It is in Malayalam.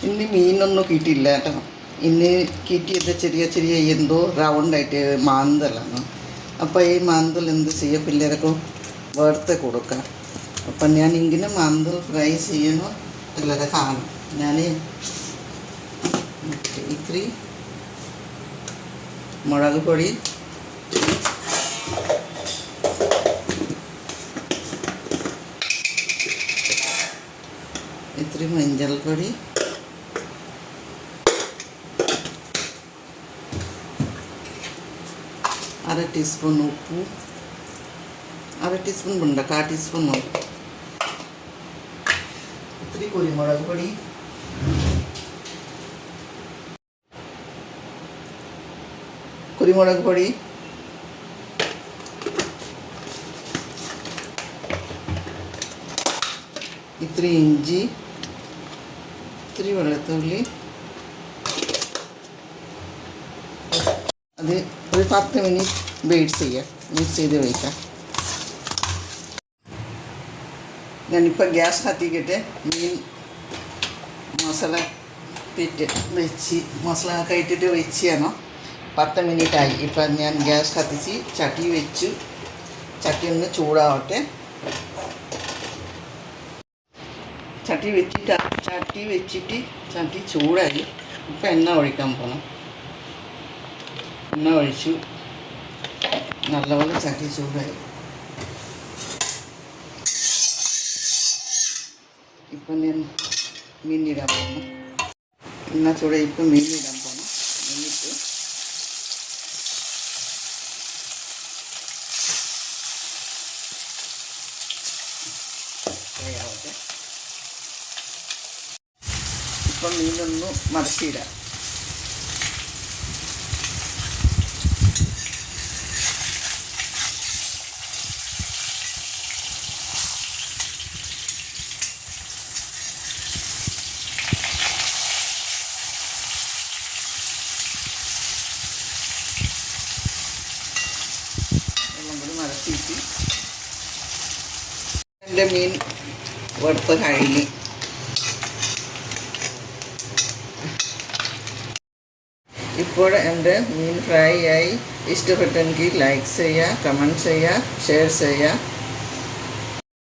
ഇന്ന് മീനൊന്നും കിട്ടിയില്ല കേട്ടോ. ഇന്ന് കിട്ടിയത് ചെറിയ ചെറിയ എന്തോ റൗണ്ടായിട്ട് മാന്തലാണ്. അപ്പോൾ ഈ മാന്തൽ എന്ത് ചെയ്യുക, പിള്ളേർക്ക് വറുത്ത് കൊടുക്കാം. അപ്പം ഞാൻ ഇങ്ങനെ മാന്തൽ ഫ്രൈ ചെയ്യണോ പിള്ളേരെ കാണും. ഞാൻ ഇത്തിരി മുളക് പൊടി, ഇത്തിരി മഞ്ഞൾപ്പൊടി, അര ടീസ്പൂൺ ഉപ്പ്, അര ടീസ്പൂൺ വേണ്ട, 1/4 ടീസ്പൂൺ മതി, ഇത്തിരി കുരുമുളക് പൊടി, കുരുമുളക് പൊടി, ഇത്തിരി ഇഞ്ചി, ഇത്തിരി വെളുത്തുള്ളി. അത് ഒരു 10 മിനിറ്റ് വെയിറ്റ് ചെയ്യാം, മിക്സ് ചെയ്ത് വയ്ക്കാം. ഞാനിപ്പോൾ ഗ്യാസ് കത്തിക്കിട്ട് മീൻ മസാല മസാല ഒക്കെ ഇട്ടിട്ട് വെച്ചാണോ 10 മിനിറ്റായി. ഇപ്പം ഞാൻ ഗ്യാസ് കത്തിച്ച് ചട്ടി വെച്ചു. ചട്ടി ഒന്ന് ചൂടാവട്ടെ. ചട്ടി വെച്ചിട്ട് ചട്ടി ചൂടായി. ഇപ്പം എണ്ണ ഒഴിക്കാൻ പോകണം. എണ്ണ ഒഴിച്ചു. നല്ലപോലെ ചട്ടി ചൂടായി. ഇപ്പം ഞാൻ മീനിടാൻ പോകണം. എണ്ണ ചൂടായി. ഇപ്പം മീനിടാൻ പോകണം. മീനിട്ട് ഫ്രൈ ആവട്ടെ. ഇപ്പം മീനൊന്ന് മടക്കിയിടാം. എല്ലാം കൂടി മടക്കിയിട്ട് എൻ്റെ മീൻ വറുത്ത് കഴിഞ്ഞ്. ഇപ്പോൾ എൻ്റെ മീൻ ഫ്രൈ ആയി. ഇഷ്ടപ്പെട്ടെങ്കിൽ ലൈക്ക് ചെയ്യുക, കമൻറ്റ് ചെയ്യുക, ഷെയർ ചെയ്യുക.